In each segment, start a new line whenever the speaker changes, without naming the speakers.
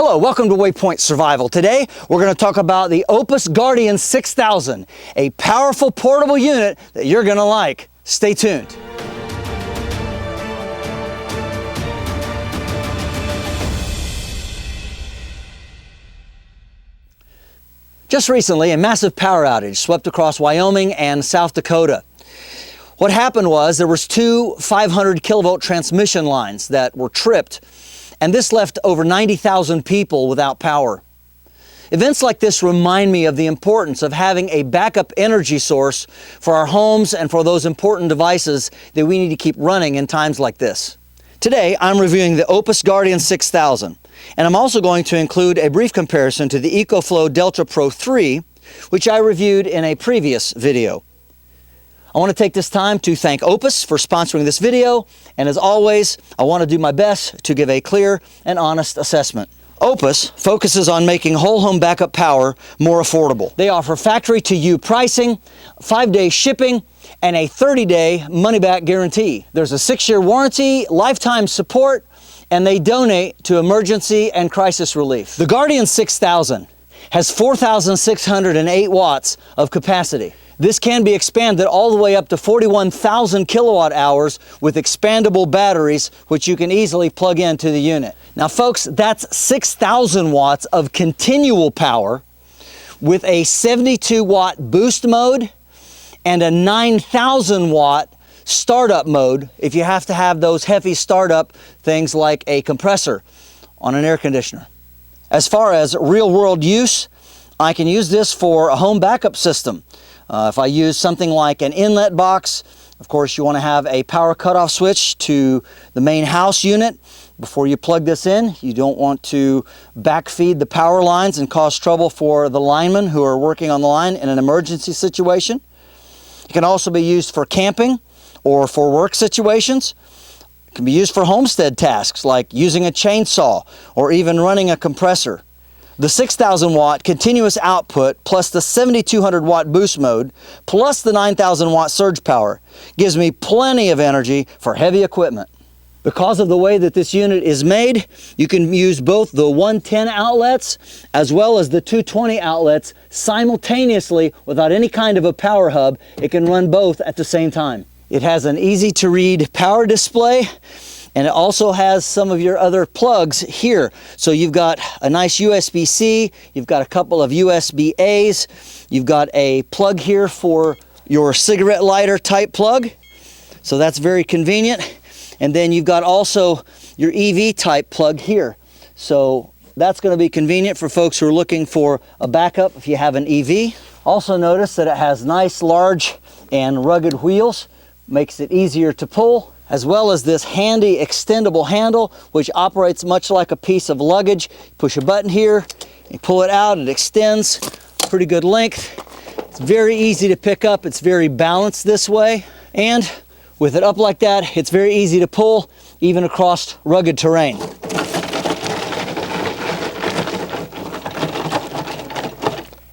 Hello, welcome to Waypoint Survival. Today, we're going to talk about the OUPES Guardian 6000, a powerful portable unit that you're going to like. Stay tuned. Just recently, a massive power outage swept across Wyoming and South Dakota. What happened was there was two 500 kilovolt transmission lines that were tripped, and this left over 90,000 people without power. Events like this remind me of the importance of having a backup energy source for our homes and for those important devices that we need to keep running in times like this. Today, I'm reviewing the OUPES Guardian 6000, and I'm also going to include a brief comparison to the EcoFlow Delta Pro 3, which I reviewed in a previous video. I want to take this time to thank OUPES for sponsoring this video, and as always, I want to do my best to give a clear and honest assessment. OUPES focuses on making whole home backup power more affordable. They offer factory-to-you pricing, 5-day shipping, and a 30-day money-back guarantee. There's a 6-year warranty, lifetime support, and they donate to emergency and crisis relief. The Guardian 6000 has 4,608 watts of capacity. This can be expanded all the way up to 41,000 kilowatt hours with expandable batteries, which you can easily plug into the unit. Now folks, that's 6,000 watts of continual power with a 72 watt boost mode and a 9,000 watt startup mode if you have to have those heavy startup things like a compressor on an air conditioner. As far as real world use, I can use this for a home backup system. If I use something like an inlet box, of course you want to have a power cutoff switch to the main house unit. Before you plug this in, you don't want to backfeed the power lines and cause trouble for the linemen who are working on the line in an emergency situation. It can also be used for camping or for work situations. It can be used for homestead tasks like using a chainsaw or even running a compressor. The 6,000 watt continuous output plus the 7,200 watt boost mode plus the 9,000 watt surge power gives me plenty of energy for heavy equipment. Because of the way that this unit is made, you can use both the 110 outlets as well as the 220 outlets simultaneously without any kind of a power hub. It can run both at the same time. It has an easy to read power display, and it also has some of your other plugs here. So you've got a nice USB-C, you've got a couple of USB-A's, you've got a plug here for your cigarette lighter type plug. So that's very convenient. And then you've got also your EV type plug here. So that's going to be convenient for folks who are looking for a backup if you have an EV. Also notice that it has nice, large, and rugged wheels. Makes it easier to pull, as well as this handy extendable handle, which operates much like a piece of luggage. Push a button here, you pull it out, it extends, pretty good length. It's very easy to pick up, it's very balanced this way, and with it up like that, it's very easy to pull, even across rugged terrain.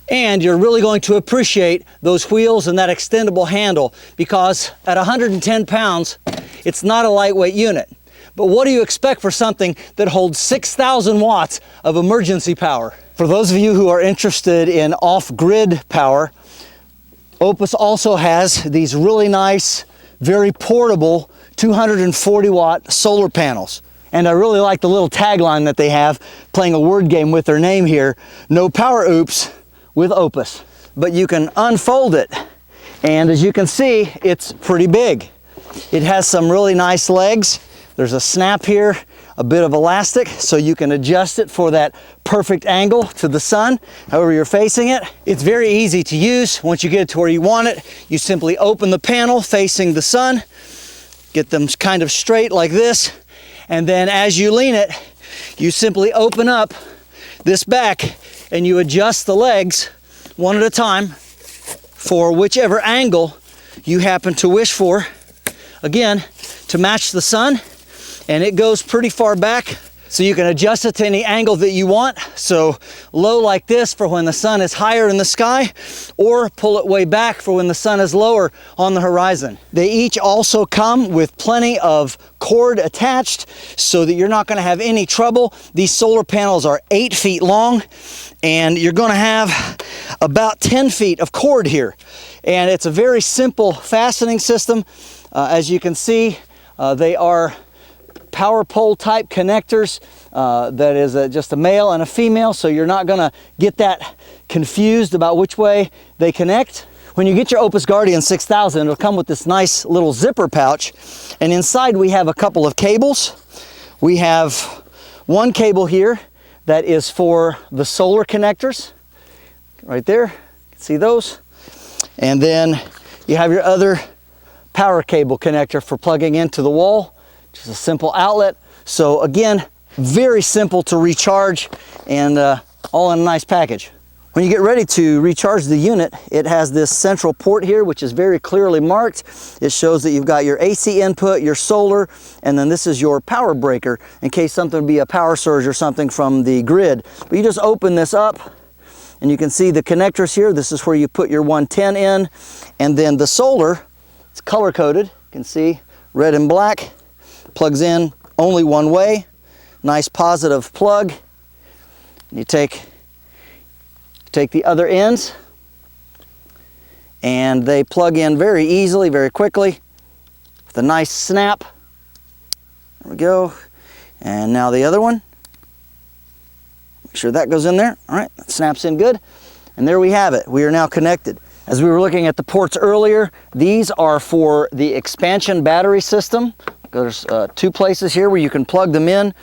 And you're really going to appreciate those wheels and that extendable handle, because at 110 pounds, it's not a lightweight unit. But what do you expect for something that holds 6,000 watts of emergency power? For those of you who are interested in off-grid power, OUPES also has these really nice, very portable 240 watt solar panels. And I really like the little tagline that they have, playing a word game with their name here, no power oops with OUPES. But you can unfold it, and as you can see, it's pretty big. It has some really nice legs. There's a snap here, a bit of elastic, so you can adjust it for that perfect angle to the sun, however you're facing it. It's very easy to use. Once you get it to where you want it, you simply open the panel facing the sun, get them kind of straight like this, and then as you lean it, you simply open up this back and you adjust the legs one at a time for whichever angle you happen to wish for. Again, to match the sun, and it goes pretty far back So you can adjust it to any angle that you want. So low like this for when the sun is higher in the sky, or pull it way back for when the sun is lower on the horizon. They each also come with plenty of cord attached so that you're not going to have any trouble. These solar panels are 8 feet long, and you're going to have about 10 feet of cord here. And it's a very simple fastening system. As you can see, they are power pole type connectors. That is just a male and a female, so you're not going to get that confused about which way they connect. When you get your OUPES Guardian 6000, it'll come with this nice little zipper pouch, and inside we have a couple of cables. We have one cable here that is for the solar connectors, right there, you can see those. And then you have your other power cable connector for plugging into the wall. Just a simple outlet. So again, very simple to recharge, and all in a nice package. When you get ready to recharge the unit, it has this central port here, which is very clearly marked. It shows that you've got your AC input, your solar, and then this is your power breaker in case something would be a power surge or something from the grid. But you just open this up, and you can see the connectors here. This is where you put your 110 in, and then the solar, it's color coded. You can see red and black. Plugs in only one way. Nice positive plug. You take the other ends, and they plug in very easily, very quickly, with a nice snap. There we go. And now the other one. Make sure that goes in there. All right, that snaps in good. And there we have it. We are now connected. As we were looking at the ports earlier, these are for the expansion battery system. There's 2 places here where you can plug them in,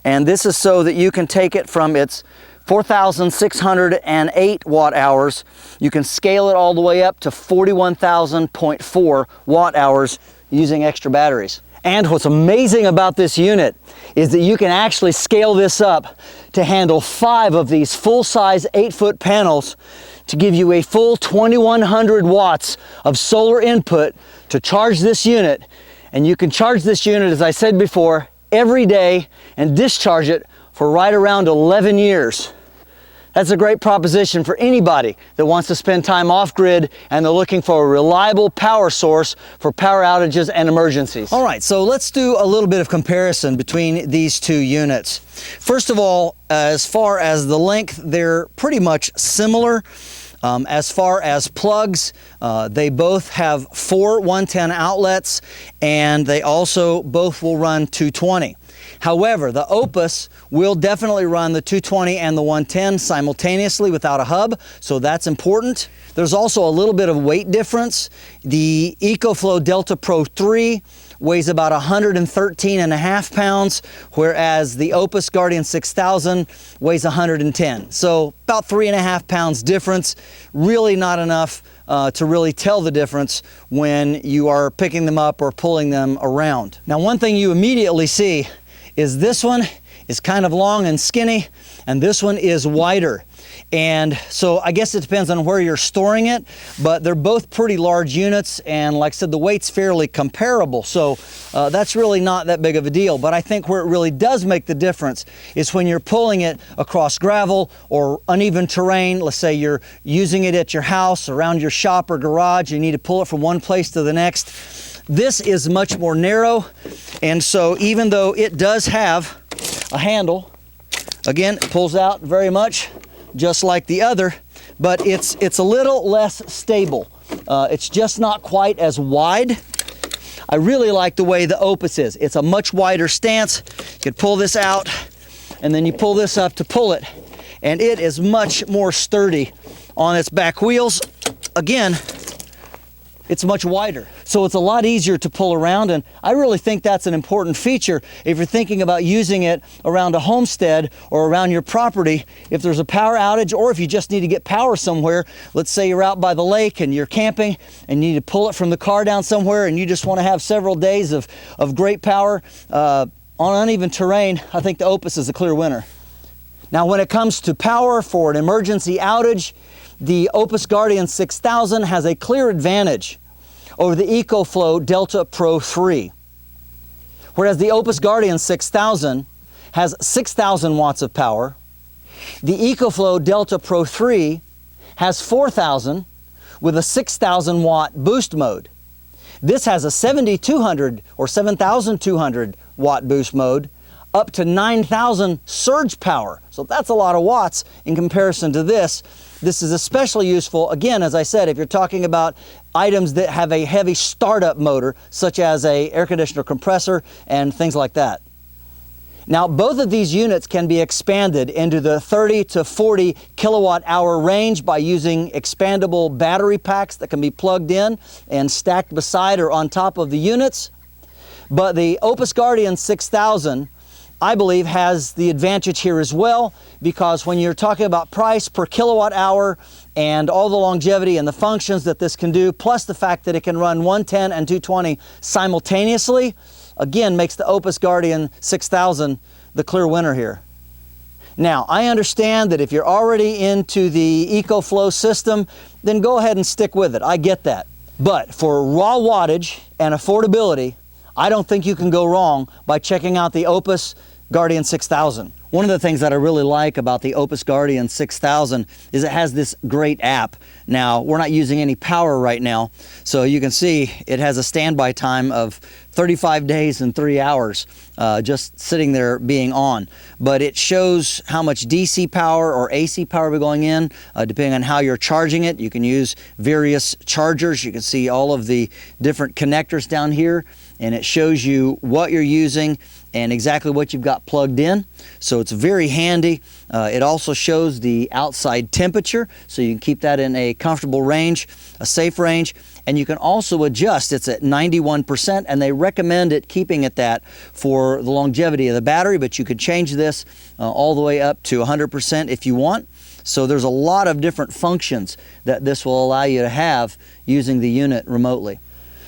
and this is so that you can take it from its 4,608 watt hours. You can scale it all the way up to 41,000.4 watt hours using extra batteries. And what's amazing about this unit is that you can actually scale this up to handle 5 of these full-size 8-foot panels to give you a full 2,100 watts of solar input to charge this unit. And you can charge this unit, as I said before, every day and discharge it for right around 11 years. That's a great proposition for anybody that wants to spend time off-grid and they're looking for a reliable power source for power outages and emergencies. All right, so let's do a little bit of comparison between these 2 units. First of all, as far as the length, they're pretty much similar. As far as plugs, they both have 4 110 outlets, and they also both will run 220. However, the OUPES will definitely run the 220 and the 110 simultaneously without a hub, so that's important. There's also a little bit of weight difference. The EcoFlow Delta Pro 3 weighs about 113.5 pounds, whereas the OUPES Guardian 6000 weighs 110. So about 3.5 pounds difference. Really not enough to really tell the difference when you are picking them up or pulling them around. Now, one thing you immediately see is this one is kind of long and skinny, and this one is wider. And so I guess it depends on where you're storing it, but they're both pretty large units, and like I said, the weight's fairly comparable, so that's really not that big of a deal. But I think where it really does make the difference is when you're pulling it across gravel or uneven terrain. Let's say you're using it at your house, around your shop or garage, you need to pull it from one place to the next. This is much more narrow, and so even though it does have a handle, again, it pulls out very much just like the other, but it's a little less stable. It's just not quite as wide. I really like the way the OUPES is. It's a much wider stance. You can pull this out, and then you pull this up to pull it, and it is much more sturdy on its back wheels. Again, it's much wider, so it's a lot easier to pull around, and I really think that's an important feature if you're thinking about using it around a homestead or around your property. If there's a power outage, or if you just need to get power somewhere, let's say you're out by the lake and you're camping and you need to pull it from the car down somewhere and you just want to have several days of great power on uneven terrain, I think the OUPES is a clear winner. Now, when it comes to power for an emergency outage, the OUPES Guardian 6000 has a clear advantage over the EcoFlow Delta Pro 3. Whereas the OUPES Guardian 6000 has 6,000 watts of power. The EcoFlow Delta Pro 3 has 4,000 with a 6,000 watt boost mode. This has a 7,200 or 7,200 watt boost mode up to 9,000 surge power. So that's a lot of watts in comparison to this. This is especially useful, again, as I said, if you're talking about items that have a heavy startup motor, such as a air conditioner compressor and things like that. Now, both of these units can be expanded into the 30 to 40 kilowatt hour range by using expandable battery packs that can be plugged in and stacked beside or on top of the units. But the OUPES Guardian 6000, I believe, has the advantage here as well, because when you're talking about price per kilowatt hour and all the longevity and the functions that this can do, plus the fact that it can run 110 and 220 simultaneously, again, makes the OUPES Guardian 6000 the clear winner here. Now, I understand that if you're already into the EcoFlow system, then go ahead and stick with it. I get that. But for raw wattage and affordability, I don't think you can go wrong by checking out the OUPES Guardian 6000. One of the things that I really like about the OUPES Guardian 6000 is it has this great app. Now, we're not using any power right now, so you can see it has a standby time of 35 days and 3 hours just sitting there being on. But it shows how much DC power or AC power we're going in, depending on how you're charging it. You can use various chargers. You can see all of the different connectors down here, and it shows you what you're using and exactly what you've got plugged in. So it's very handy. It also shows the outside temperature, so you can keep that in a comfortable range, a safe range. And you can also adjust. It's at 91%, and they recommend it keeping it that for the longevity of the battery, but you could change this all the way up to 100% if you want. So there's a lot of different functions that this will allow you to have using the unit remotely.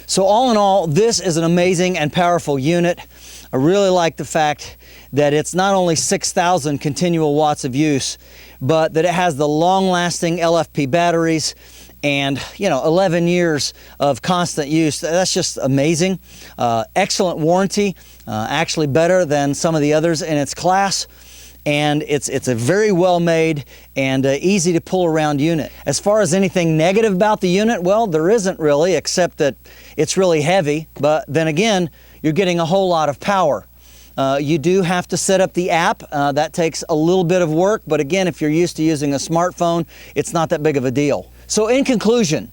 So all in all, this is an amazing and powerful unit. I really like the fact that it's not only 6,000 continual watts of use, but that it has the long-lasting LFP batteries and 11 years of constant use. That's just amazing. Excellent warranty, actually better than some of the others in its class. And it's a very well made and easy to pull around unit. As far as anything negative about the unit, well, there isn't really, except that it's really heavy, but then again, you're getting a whole lot of power. You do have to set up the app. That takes a little bit of work, but again, if you're used to using a smartphone, it's not that big of a deal. So in conclusion,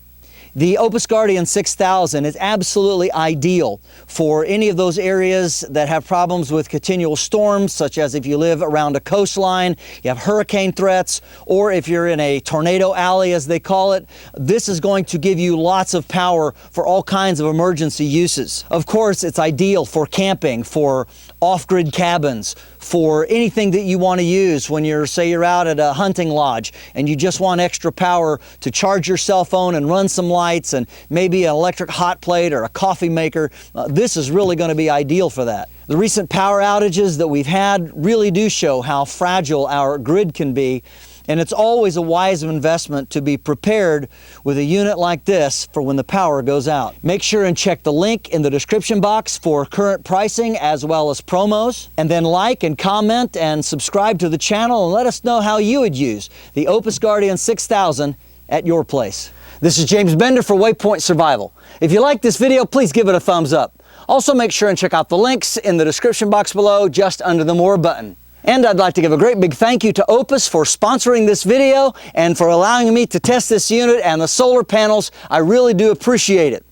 the OUPES Guardian 6000 is absolutely ideal for any of those areas that have problems with continual storms, such as if you live around a coastline, you have hurricane threats, or if you're in a tornado alley, as they call it. This is going to give you lots of power for all kinds of emergency uses. Of course, it's ideal for camping, for off-grid cabins, for anything that you want to use when say you're out at a hunting lodge and you just want extra power to charge your cell phone and run some lights and maybe an electric hot plate or a coffee maker. This is really going to be ideal for that. The recent power outages that we've had really do show how fragile our grid can be, and it's always a wise investment to be prepared with a unit like this for when the power goes out. Make sure and check the link in the description box for current pricing as well as promos. And then like and comment and subscribe to the channel and let us know how you would use the OUPES Guardian 6000 at your place. This is James Bender for Waypoint Survival. If you like this video, please give it a thumbs up. Also make sure and check out the links in the description box below just under the More button. And I'd like to give a great big thank you to OUPES for sponsoring this video and for allowing me to test this unit and the solar panels. I really do appreciate it.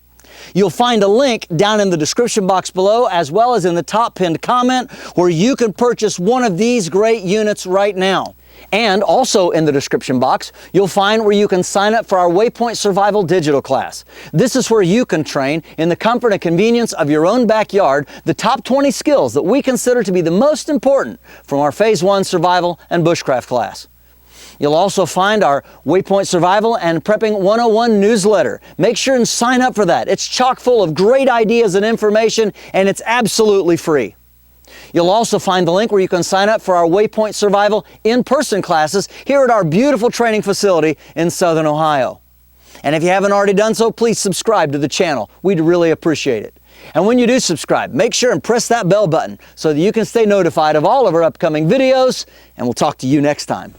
You'll find a link down in the description box below, as well as in the top pinned comment, where you can purchase one of these great units right now. And also in the description box, you'll find where you can sign up for our Waypoint Survival digital class. This is where you can train in the comfort and convenience of your own backyard the top 20 skills that we consider to be the most important from our Phase 1 Survival and Bushcraft class. You'll also find our Waypoint Survival and Prepping 101 newsletter. Make sure and sign up for that. It's chock full of great ideas and information, and it's absolutely free. You'll also find the link where you can sign up for our Waypoint Survival in-person classes here at our beautiful training facility in Southern Ohio. And if you haven't already done so, please subscribe to the channel. We'd really appreciate it. And when you do subscribe, make sure and press that bell button so that you can stay notified of all of our upcoming videos, and we'll talk to you next time.